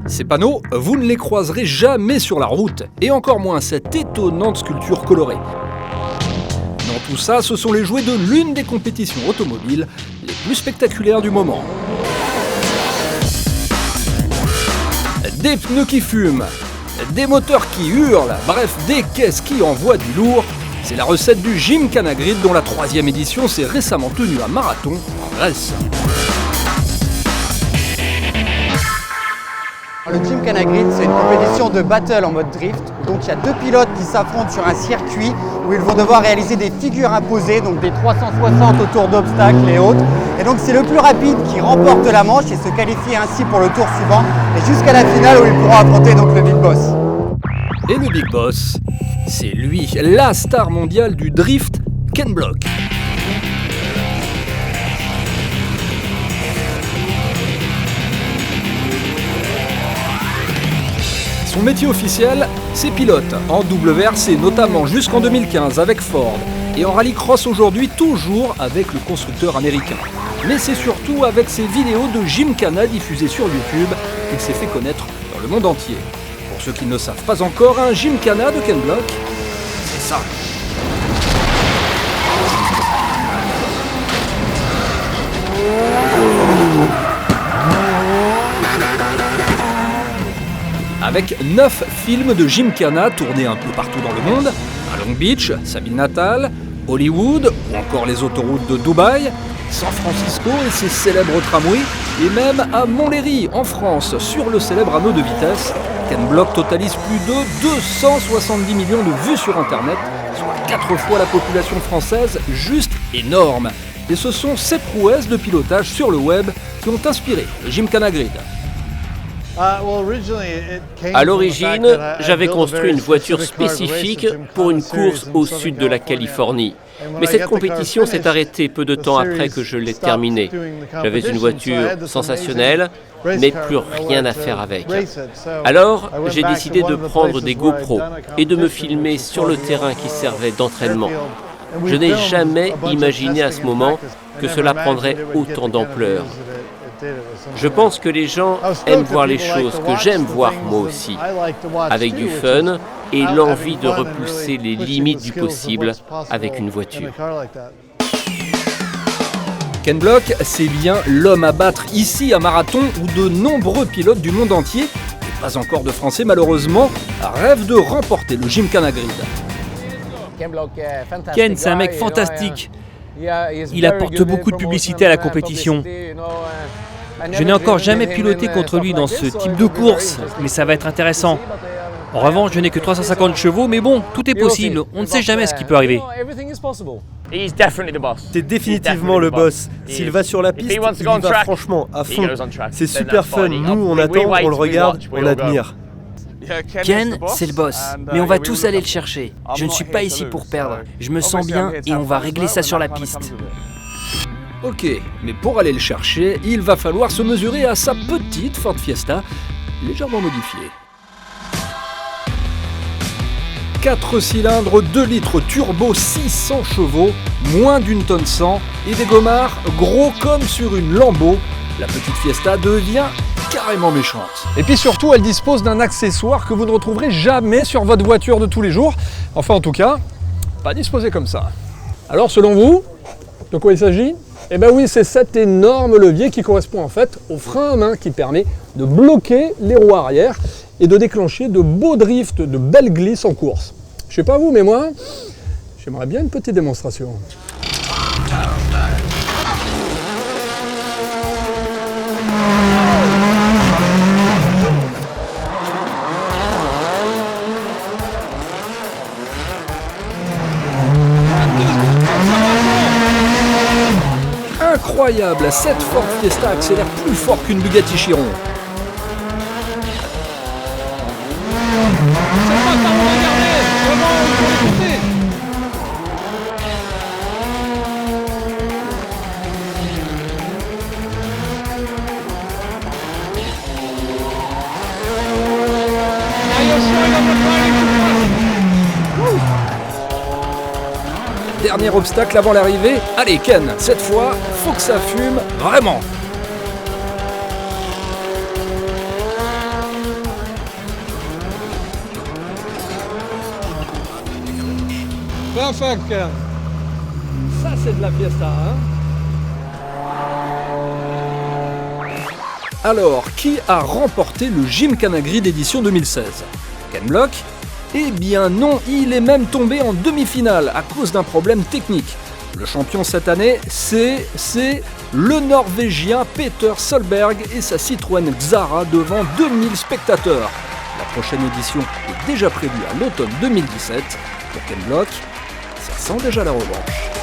Ces panneaux, vous ne les croiserez jamais sur la route, et encore moins cette étonnante sculpture colorée. Dans tout ça, ce sont les jouets de l'une des compétitions automobiles les plus spectaculaires du moment. Des pneus qui fument, des moteurs qui hurlent, bref, des caisses qui envoient du lourd. C'est la recette du Gymkhana Grid dont la 3e édition s'est récemment tenue à Marathon, en Grèce. Le Gymkhana Grid, c'est une compétition de battle en mode drift. Donc il y a 2 pilotes qui s'affrontent sur un circuit où ils vont devoir réaliser des figures imposées, donc des 360 autour d'obstacles et autres. Et donc c'est le plus rapide qui remporte la manche et se qualifie ainsi pour le tour suivant et jusqu'à la finale où ils pourront affronter donc le Big Boss. Et le Big Boss, c'est lui, la star mondiale du drift, Ken Block. Son métier officiel, c'est pilote, en WRC notamment jusqu'en 2015 avec Ford, et en rallycross aujourd'hui toujours avec le constructeur américain. Mais c'est surtout avec ses vidéos de Gymkhana diffusées sur YouTube qu'il s'est fait connaître dans le monde entier. Pour ceux qui ne le savent pas encore, un Gymkhana de Ken Block, c'est ça. Avec 9 films de Gymkhana tournés un peu partout dans le monde, à Long Beach, sa ville natale, Hollywood ou encore les autoroutes de Dubaï, San Francisco et ses célèbres tramways, et même à Montlhéry en France sur le célèbre anneau de vitesse, Ken Block totalise plus de 270 millions de vues sur internet, soit 4 fois la population française, juste énorme. Et ce sont ces prouesses de pilotage sur le web qui ont inspiré le Gymkhana Grid. À l'origine, j'avais construit une voiture spécifique pour une course au sud de la Californie. Mais cette compétition s'est arrêtée peu de temps après que je l'ai terminée. J'avais une voiture sensationnelle, mais plus rien à faire avec. Alors, j'ai décidé de prendre des GoPro et de me filmer sur le terrain qui servait d'entraînement. Je n'ai jamais imaginé à ce moment que cela prendrait autant d'ampleur. Je pense que les gens aiment voir les choses que j'aime voir moi aussi, avec du fun et l'envie de repousser les limites du possible avec une voiture. Ken Block, c'est bien l'homme à battre ici à Marathon où de nombreux pilotes du monde entier, et pas encore de Français malheureusement, rêvent de remporter le Gymkhana Grid. Ken, c'est un mec fantastique. Il apporte beaucoup de publicité à la compétition. Je n'ai encore jamais piloté contre lui dans ce type de course, mais ça va être intéressant. En revanche, je n'ai que 350 chevaux, mais bon, tout est possible. On ne sait jamais ce qui peut arriver. C'est définitivement le boss. S'il va sur la piste, il y va franchement, à fond. C'est super fun. Nous, on attend, on le regarde, on admire. Ken, c'est le boss, mais on va tous aller le chercher. Je ne suis pas ici pour perdre. Je me sens bien et on va régler ça sur la piste. Ok, mais pour aller le chercher, il va falloir se mesurer à sa petite Ford Fiesta, légèrement modifiée. 4 cylindres, 2 litres turbo, 600 chevaux, moins d'une tonne 100 et des gommards gros comme sur une Lambo. La petite Fiesta devient carrément méchante. Et puis surtout, elle dispose d'un accessoire que vous ne retrouverez jamais sur votre voiture de tous les jours. Enfin, en tout cas, pas disposé comme ça. Alors, selon vous, de quoi il s'agit ? Eh bien oui, c'est cet énorme levier qui correspond en fait au frein à main qui permet de bloquer les roues arrière et de déclencher de beaux drifts, de belles glisses en course. Je sais pas vous, mais moi, j'aimerais bien une petite démonstration. Incroyable, cette Ford Fiesta accélère plus fort qu'une Bugatti Chiron. Dernier obstacle avant l'arrivée. Allez Ken, cette fois, faut que ça fume vraiment. Ça, c'est de la fiesta, hein? Alors, qui a remporté le Gymkhana Grid édition 2016? Ken Block? Eh bien non, il est même tombé en demi-finale à cause d'un problème technique. Le champion cette année, c'est le Norvégien Peter Solberg et sa Citroën Xara devant 2000 spectateurs. La prochaine édition est déjà prévue à l'automne 2017. Pour Ken Block, ça sent déjà la revanche.